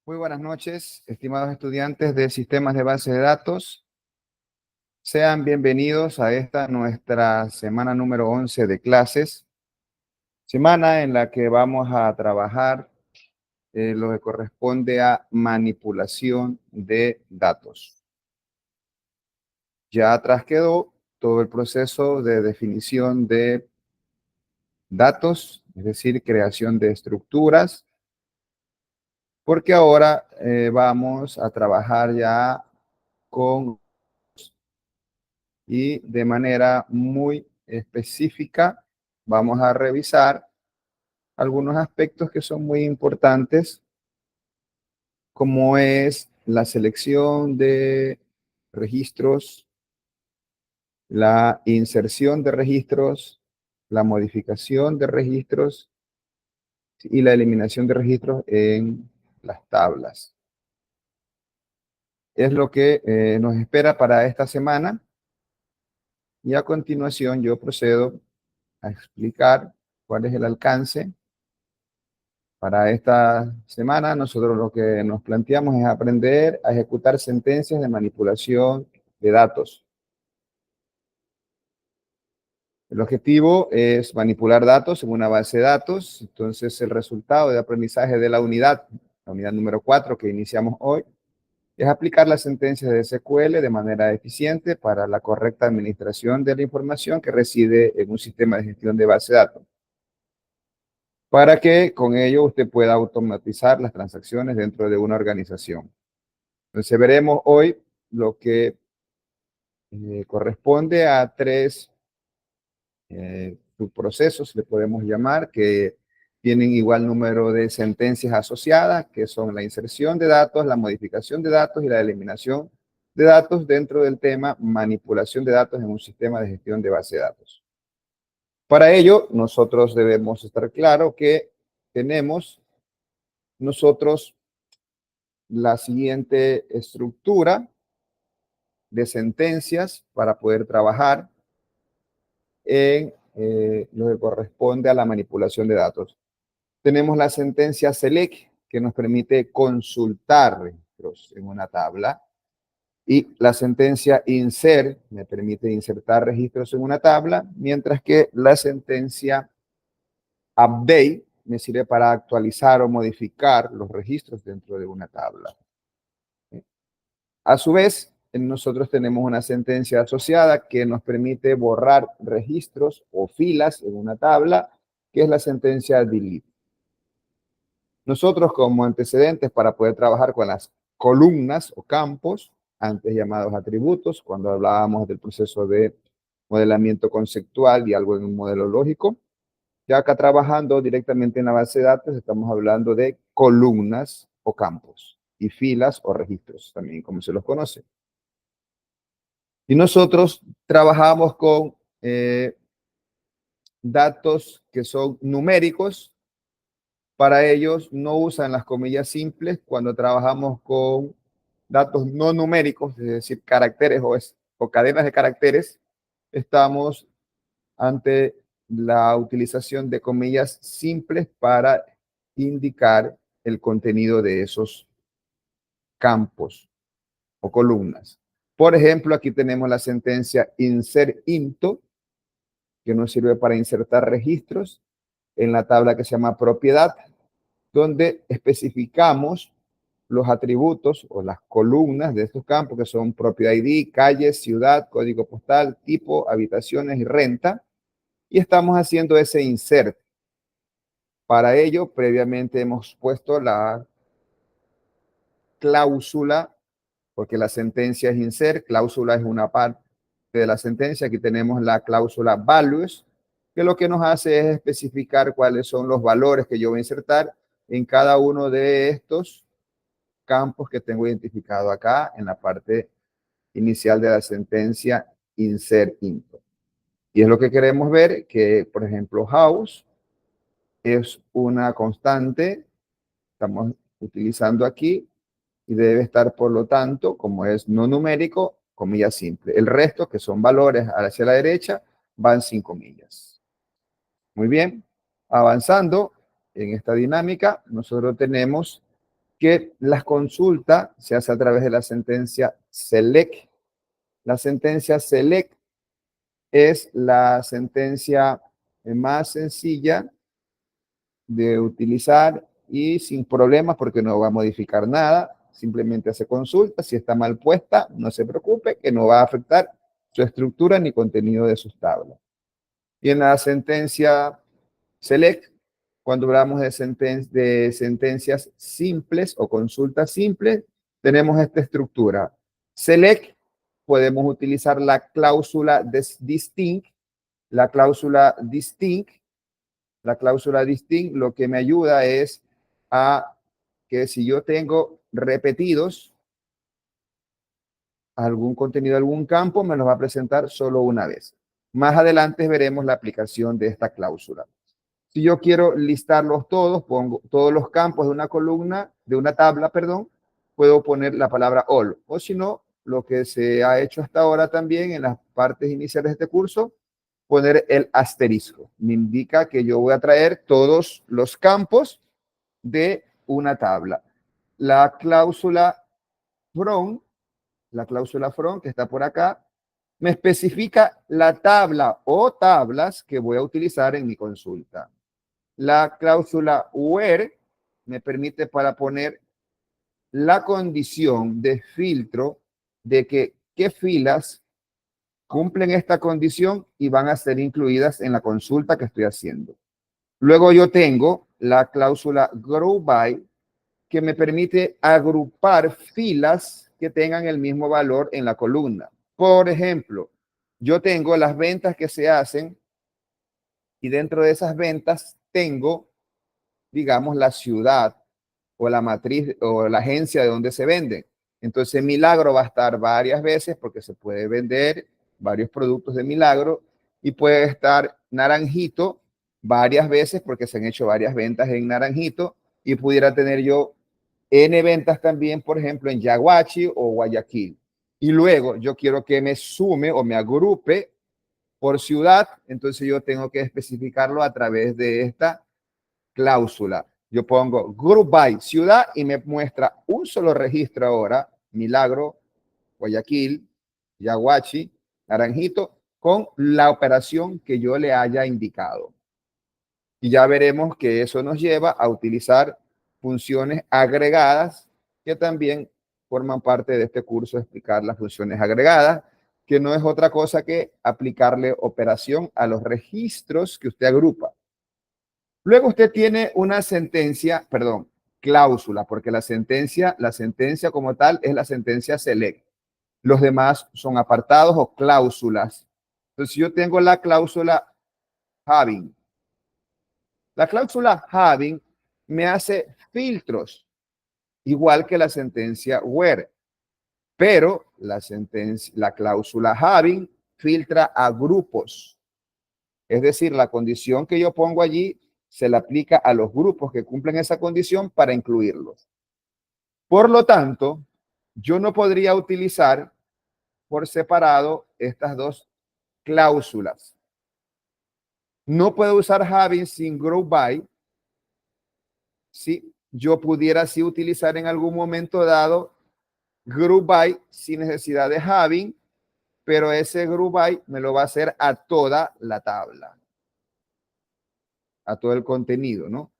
Muy buenas noches, estimados estudiantes de sistemas de base de datos. Sean bienvenidos a esta nuestra semana número 11 de clases. Semana en la que vamos a trabajar lo que corresponde a manipulación de datos. Ya atrás quedó todo el proceso de definición de datos, es decir, creación de estructuras, porque ahora vamos a trabajar ya con y de manera muy específica vamos a revisar algunos aspectos que son muy importantes, como es la selección de registros, la inserción de registros, la modificación de registros y la eliminación de registros en las tablas. Es lo que nos espera para esta semana y a continuación yo procedo a explicar cuál es el alcance. Para esta semana, nosotros lo que nos planteamos es aprender a ejecutar sentencias de manipulación de datos. El objetivo es manipular datos en una base de datos. Entonces, el resultado de aprendizaje de la unidad número 4 que iniciamos hoy, es aplicar las sentencias de SQL de manera eficiente para la correcta administración de la información que reside en un sistema de gestión de base de datos, para que con ello usted pueda automatizar las transacciones dentro de una organización. Entonces veremos hoy lo que corresponde a tres subprocesos, le podemos llamar, que tienen igual número de sentencias asociadas, que son la inserción de datos, la modificación de datos y la eliminación de datos dentro del tema manipulación de datos en un sistema de gestión de base de datos. Para ello, nosotros debemos estar claro que tenemos nosotros la siguiente estructura de sentencias para poder trabajar en lo que corresponde a la manipulación de datos. Tenemos la sentencia select, que nos permite consultar registros en una tabla, y la sentencia insert me permite insertar registros en una tabla, mientras que la sentencia update me sirve para actualizar o modificar los registros dentro de una tabla. A su vez, nosotros tenemos una sentencia asociada que nos permite borrar registros o filas en una tabla, que es la sentencia delete. Nosotros como antecedentes para poder trabajar con las columnas o campos, antes llamados atributos, cuando hablábamos del proceso de modelamiento conceptual y algo en un modelo lógico, ya acá trabajando directamente en la base de datos estamos hablando de columnas o campos y filas o registros también, como se los conoce. Y nosotros trabajamos con datos que son numéricos. Para ellos no usan las comillas simples cuando trabajamos con datos no numéricos, es decir, caracteres o cadenas de caracteres. Estamos ante la utilización de comillas simples para indicar el contenido de esos campos o columnas. Por ejemplo, aquí tenemos la sentencia insert into, que nos sirve para insertar registros en la tabla que se llama propiedad, donde especificamos los atributos o las columnas de estos campos, que son propiedad ID, calle, ciudad, código postal, tipo, habitaciones y renta, y estamos haciendo ese insert. Para ello, previamente hemos puesto la cláusula, porque la sentencia es insert, cláusula es una parte de la sentencia. Aquí tenemos la cláusula values, que lo que nos hace es especificar cuáles son los valores que yo voy a insertar en cada uno de estos campos que tengo identificado acá en la parte inicial de la sentencia insert into. Y es lo que queremos ver, que por ejemplo house es una constante, estamos utilizando aquí, y debe estar, por lo tanto, como es no numérico, comilla simple. El resto, que son valores hacia la derecha, van sin comillas. Muy bien, avanzando en esta dinámica, nosotros tenemos que la consulta se hace a través de la sentencia SELECT. La sentencia SELECT es la sentencia más sencilla de utilizar y sin problemas porque no va a modificar nada, simplemente hace consulta. Si está mal puesta, no se preocupe, que no va a afectar su estructura ni contenido de sus tablas. Y en la sentencia SELECT, cuando hablamos de sentencias simples o consultas simples, tenemos esta estructura. SELECT, podemos utilizar la cláusula distinct. La cláusula distinct lo que me ayuda es a que si yo tengo repetidos algún contenido, algún campo, me los va a presentar solo una vez. Más adelante veremos la aplicación de esta cláusula. Si yo quiero listarlos todos, pongo todos los campos de una columna, de una tabla, perdón, puedo poner la palabra all. O si no, lo que se ha hecho hasta ahora también en las partes iniciales de este curso, poner el asterisco. Me indica que yo voy a traer todos los campos de una tabla. La cláusula from, que está por acá, me especifica la tabla o tablas que voy a utilizar en mi consulta. La cláusula where me permite para poner la condición de filtro de que qué filas cumplen esta condición y van a ser incluidas en la consulta que estoy haciendo. Luego yo tengo la cláusula group by, que me permite agrupar filas que tengan el mismo valor en la columna. Por ejemplo, yo tengo las ventas que se hacen y dentro de esas ventas tengo, digamos, la ciudad o la matriz o la agencia de donde se venden. Entonces, Milagro va a estar varias veces porque se puede vender varios productos de Milagro y puede estar Naranjito varias veces porque se han hecho varias ventas en Naranjito y pudiera tener yo N ventas también, por ejemplo, en Yaguachi o Guayaquil. Y luego yo quiero que me sume o me agrupe por ciudad, entonces yo tengo que especificarlo a través de esta cláusula. Yo pongo group by ciudad y me muestra un solo registro ahora, Milagro, Guayaquil, Yaguachi, Naranjito, con la operación que yo le haya indicado. Y ya veremos que eso nos lleva a utilizar funciones agregadas que también forman parte de este curso, explicar las funciones agregadas, que no es otra cosa que aplicarle operación a los registros que usted agrupa. Luego usted tiene una sentencia, perdón, cláusula, porque la sentencia como tal es la sentencia select. Los demás son apartados o cláusulas. Entonces yo tengo la cláusula having. La cláusula having me hace filtros, igual que la sentencia where, pero la cláusula having filtra a grupos. Es decir, la condición que yo pongo allí se le aplica a los grupos que cumplen esa condición para incluirlos. Por lo tanto, yo no podría utilizar por separado estas dos cláusulas. No puedo usar having sin group by. Si yo pudiera sí utilizar en algún momento dado group by sin necesidad de having, pero ese group by me lo va a hacer a toda la tabla, a todo el contenido, ¿no?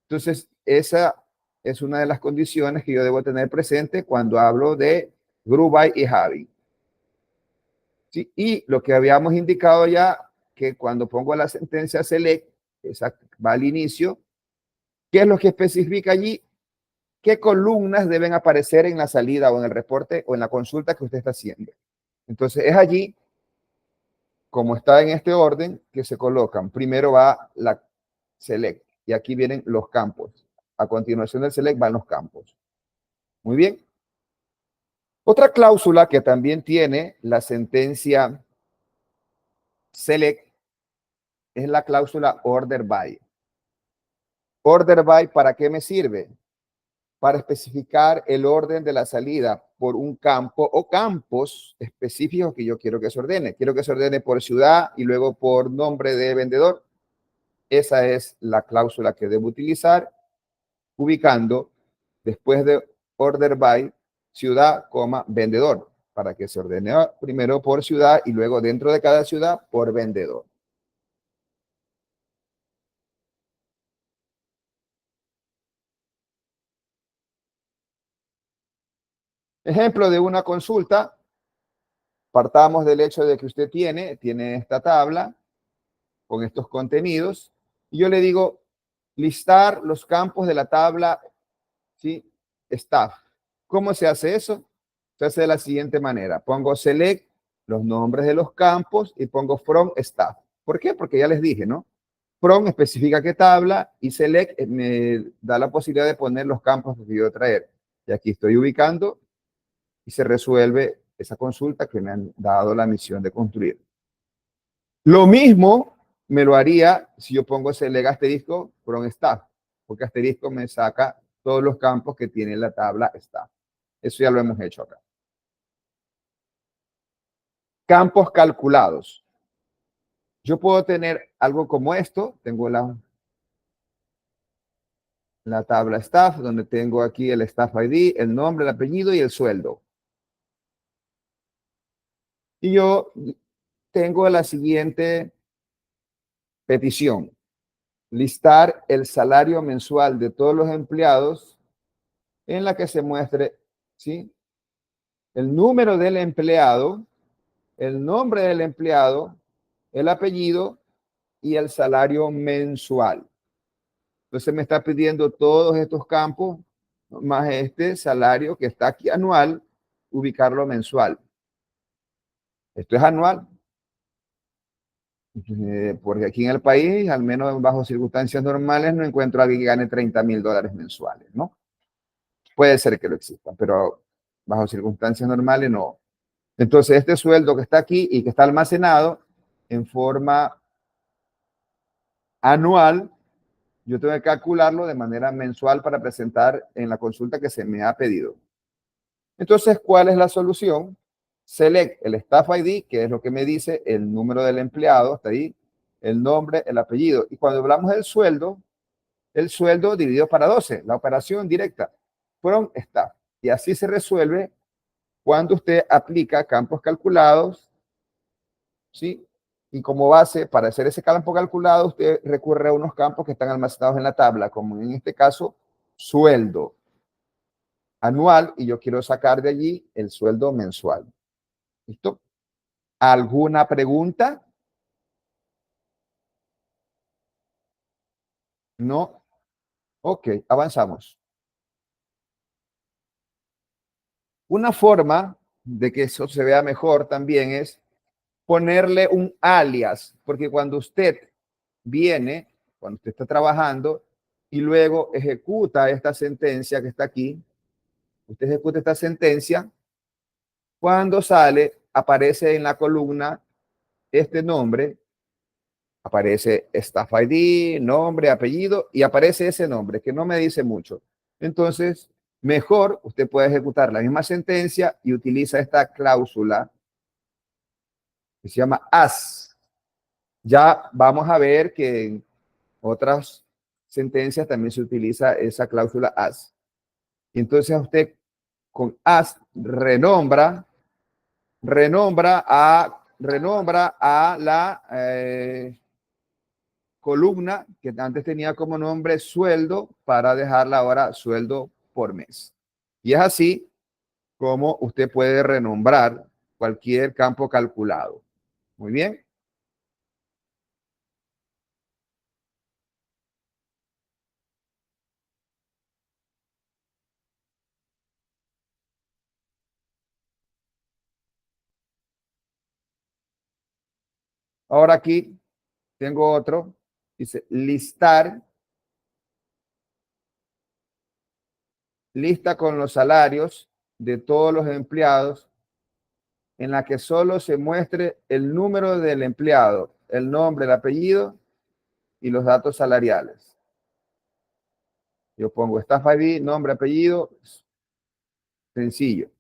Entonces, esa es una de las condiciones que yo debo tener presente cuando hablo de group by y having. ¿Sí? Y lo que habíamos indicado ya, que cuando pongo la sentencia select, esa va al inicio, ¿qué es lo que especifica allí? ¿Qué columnas deben aparecer en la salida o en el reporte o en la consulta que usted está haciendo? Entonces, es allí, como está en este orden, que se colocan. Primero va la select y aquí vienen los campos. A continuación del select van los campos. Muy bien. Otra cláusula que también tiene la sentencia select es la cláusula order by. Order by, ¿para qué me sirve? Para especificar el orden de la salida por un campo o campos específicos que yo quiero que se ordene. Quiero que se ordene por ciudad y luego por nombre de vendedor. Esa es la cláusula que debo utilizar, ubicando después de order by, ciudad, vendedor, para que se ordene primero por ciudad y luego dentro de cada ciudad por vendedor. Ejemplo de una consulta. Partamos del hecho de que usted tiene esta tabla con estos contenidos y yo le digo listar los campos de la tabla, ¿sí? Staff. ¿Cómo se hace eso? Se hace de la siguiente manera. Pongo select los nombres de los campos y pongo from staff. ¿Por qué? Porque ya les dije, ¿no? From especifica qué tabla y select me da la posibilidad de poner los campos que quiero traer. Y aquí estoy ubicando y se resuelve esa consulta que me han dado la misión de construir. Lo mismo me lo haría si yo pongo select asterisco from staff, porque asterisco me saca todos los campos que tiene la tabla staff. Eso ya lo hemos hecho acá. Campos calculados. Yo puedo tener algo como esto. Tengo la tabla staff, donde tengo aquí el staff ID, el nombre, el apellido y el sueldo. Y yo tengo la siguiente petición. Listar el salario mensual de todos los empleados en la que se muestre, ¿sí?, el número del empleado, el nombre del empleado, el apellido y el salario mensual. Entonces me está pidiendo todos estos campos, más este salario que está aquí anual, ubicarlo mensual. Esto es anual, porque aquí en el país, al menos bajo circunstancias normales, no encuentro a alguien que gane $30,000 mensuales, ¿no? Puede ser que lo exista, pero bajo circunstancias normales no. Entonces, este sueldo que está aquí y que está almacenado en forma anual, yo tengo que calcularlo de manera mensual para presentar en la consulta que se me ha pedido. Entonces, ¿cuál es la solución? Select el staff ID, que es lo que me dice el número del empleado, hasta ahí, el nombre, el apellido. Y cuando hablamos del sueldo, el sueldo dividido para 12, la operación directa, from staff. Y así se resuelve cuando usted aplica campos calculados, ¿sí? Y como base para hacer ese campo calculado, usted recurre a unos campos que están almacenados en la tabla, como en este caso, sueldo anual, y yo quiero sacar de allí el sueldo mensual. ¿Listo? ¿Alguna pregunta? No. Ok, avanzamos. Una forma de que eso se vea mejor también es ponerle un alias, porque cuando usted viene, cuando usted está trabajando y luego ejecuta esta sentencia que está aquí, usted ejecuta esta sentencia, cuando sale, aparece en la columna este nombre, aparece staff ID, nombre, apellido, y aparece ese nombre, que no me dice mucho. Entonces, mejor usted puede ejecutar la misma sentencia y utiliza esta cláusula que se llama as. Ya vamos a ver que en otras sentencias también se utiliza esa cláusula as. Entonces usted con as renombra a la columna que antes tenía como nombre sueldo para dejarla ahora sueldo por mes. Y es así como usted puede renombrar cualquier campo calculado. Muy bien. Ahora aquí tengo otro. Dice listar, lista con los salarios de todos los empleados en la que solo se muestre el número del empleado, el nombre, el apellido y los datos salariales. Yo pongo staff ID, nombre, apellido, sencillo.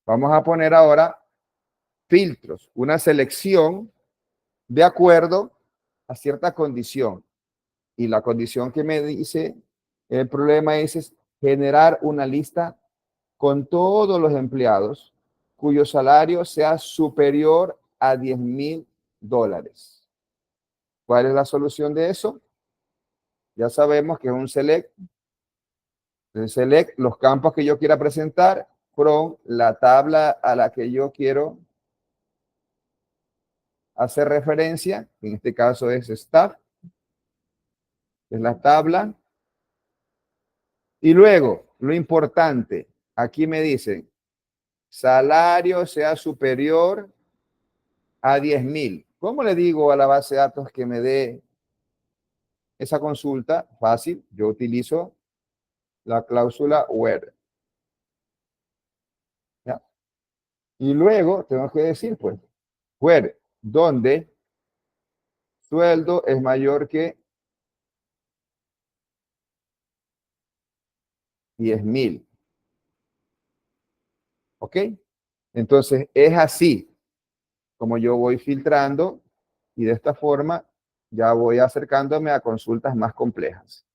Vamos a poner ahora filtros, una selección de acuerdo a cierta condición. Y la condición que me dice el problema es generar una lista con todos los empleados cuyo salario sea superior a $10,000. ¿Cuál es la solución de eso? Ya sabemos que es un select. El select los campos que yo quiera presentar from la tabla a la que yo quiero hacer referencia. En este caso es staff. Es la tabla. Y luego, lo importante, aquí me dicen, salario sea superior a 10,000. ¿Cómo le digo a la base de datos que me dé esa consulta? Fácil, yo utilizo la cláusula where. ¿Ya? Y luego tengo que decir, pues, where, donde sueldo es mayor que 10,000. ¿Ok? Entonces, es así como yo voy filtrando y de esta forma ya voy acercándome a consultas más complejas.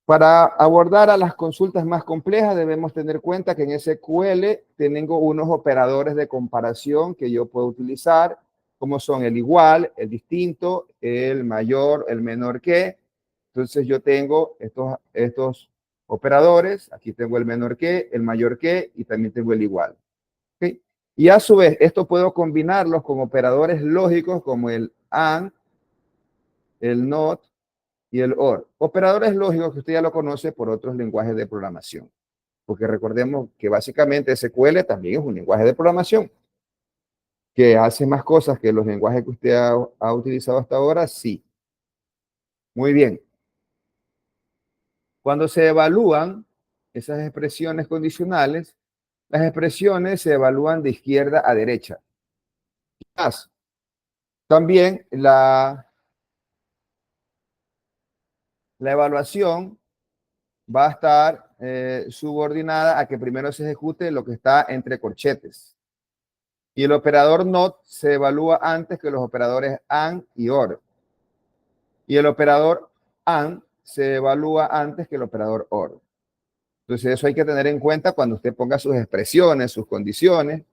Para abordar a las consultas más complejas debemos tener en cuenta que en SQL tengo unos operadores de comparación que yo puedo utilizar, como son el igual, el distinto, el mayor, el menor que. Entonces yo tengo estos operadores, aquí tengo el menor que, el mayor que y también tengo el igual. ¿Okay? Y a su vez, esto puedo combinarlos con operadores lógicos como el AND, el NOT y el OR. Operadores lógicos que usted ya lo conoce por otros lenguajes de programación. Porque recordemos que básicamente SQL también es un lenguaje de programación que hace más cosas que los lenguajes que usted ha utilizado hasta ahora, sí. Muy bien. Cuando se evalúan esas expresiones condicionales, las expresiones se evalúan de izquierda a derecha. También la evaluación va a estar subordinada a que primero se ejecute lo que está entre corchetes. Y el operador NOT se evalúa antes que los operadores AND y OR. Y el operador AND se evalúa antes que el operador OR. Entonces eso hay que tener en cuenta cuando usted ponga sus expresiones, sus condiciones,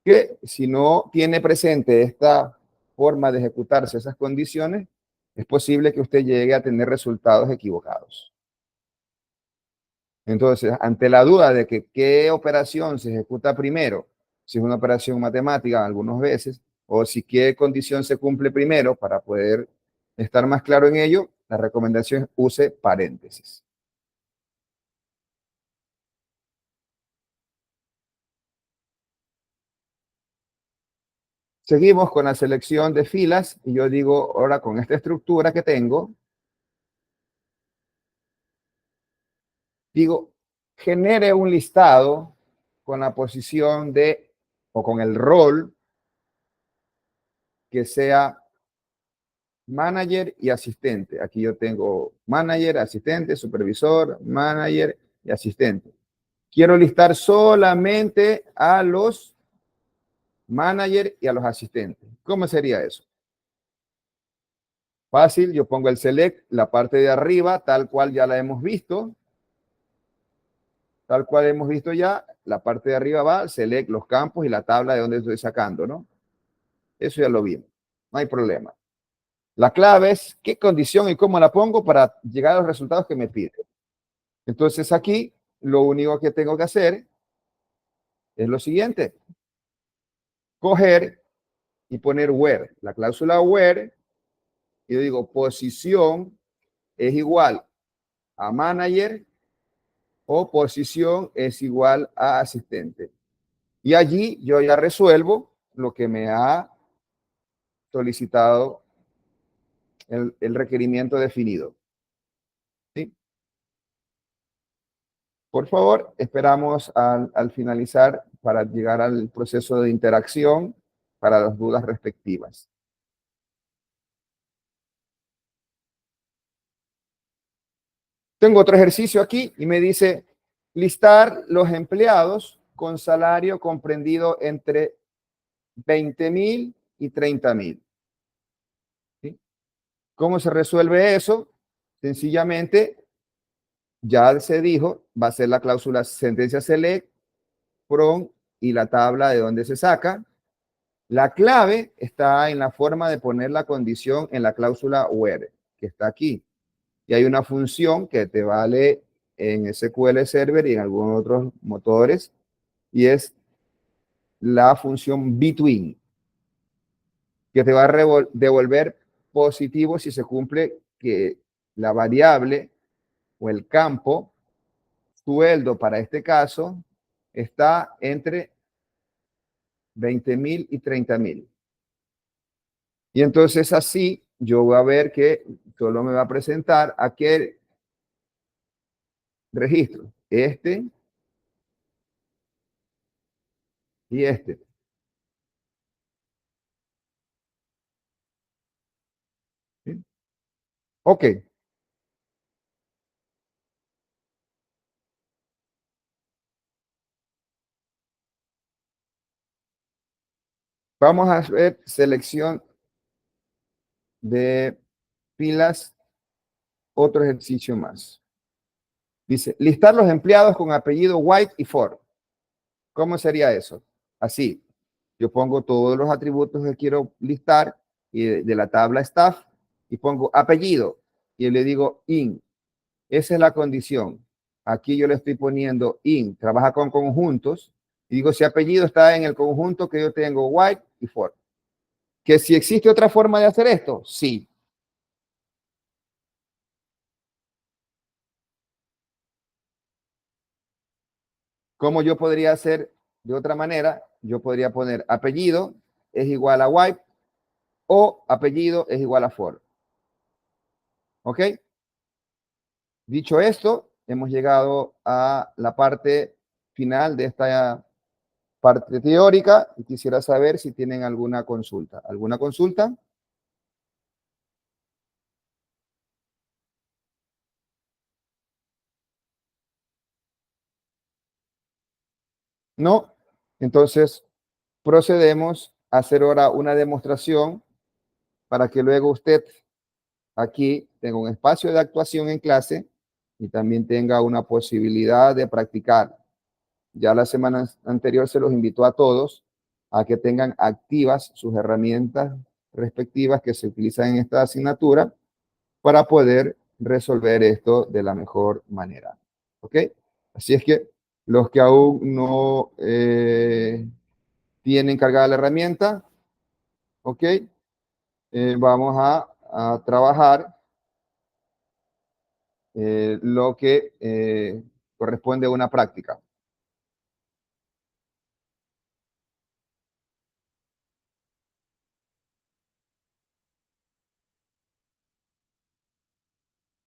que si no tiene presente esta forma de ejecutarse esas condiciones, es posible que usted llegue a tener resultados equivocados. Entonces, ante la duda de que qué operación se ejecuta primero, si es una operación matemática algunas veces, o si qué condición se cumple primero para poder estar más claro en ello, la recomendación es use paréntesis. Seguimos con la selección de filas y yo digo, ahora con esta estructura que tengo, digo, genere un listado con la posición de, o con el rol que sea manager y asistente. Aquí yo tengo manager, asistente, supervisor, manager y asistente. Quiero listar solamente a los manager y a los asistentes. ¿Cómo sería eso? Fácil, yo pongo el select, la parte de arriba, tal cual ya la hemos visto. Tal cual hemos visto ya, la parte de arriba va, select los campos y la tabla de donde estoy sacando, ¿no? Eso ya lo vimos, no hay problema. La clave es qué condición y cómo la pongo para llegar a los resultados que me pide. Entonces aquí lo único que tengo que hacer es lo siguiente. Coger y poner where. La cláusula where, y yo digo posición es igual a manager o posición es igual a asistente. Y allí yo ya resuelvo lo que me ha solicitado el requerimiento definido. ¿Sí? Por favor, esperamos al finalizar para llegar al proceso de interacción para las dudas respectivas. Tengo otro ejercicio aquí y me dice listar los empleados con salario comprendido entre 20,000 y 30.000. ¿Sí? ¿Cómo se resuelve eso? Sencillamente, ya se dijo, va a ser la cláusula sentencia select, from y la tabla de donde se saca. La clave está en la forma de poner la condición en la cláusula where, que está aquí. Y hay una función que te vale en SQL Server y en algunos otros motores, y es la función between, que te va a devolver positivo si se cumple que la variable o el campo sueldo para este caso está entre 20.000 y 30.000. Y entonces así yo voy a ver que solo me va a presentar aquel registro, este y este. ¿Sí? Ok, vamos a hacer selección de filas, otro ejercicio más. Dice, listar los empleados con apellido White y Ford. ¿Cómo sería eso? Así, yo pongo todos los atributos que quiero listar y de la tabla staff y pongo apellido y le digo in. Esa es la condición. Aquí yo le estoy poniendo in, trabaja con conjuntos y digo si apellido está en el conjunto que yo tengo White y Ford. Que si existe otra forma de hacer esto, sí. ¿Cómo yo podría hacer de otra manera? Yo podría poner apellido es igual a White o apellido es igual a Ford. ¿Ok? Dicho esto, hemos llegado a la parte final de esta parte teórica y quisiera saber si tienen alguna consulta. ¿Alguna consulta? No. Entonces, procedemos a hacer ahora una demostración para que luego usted aquí tenga un espacio de actuación en clase y también tenga una posibilidad de practicar. Ya la semana anterior se los invitó a todos a que tengan activas sus herramientas respectivas que se utilizan en esta asignatura para poder resolver esto de la mejor manera. ¿Ok? Así es que los que aún no tienen cargada la herramienta, ¿ok? Vamos a trabajar lo que corresponde a una práctica.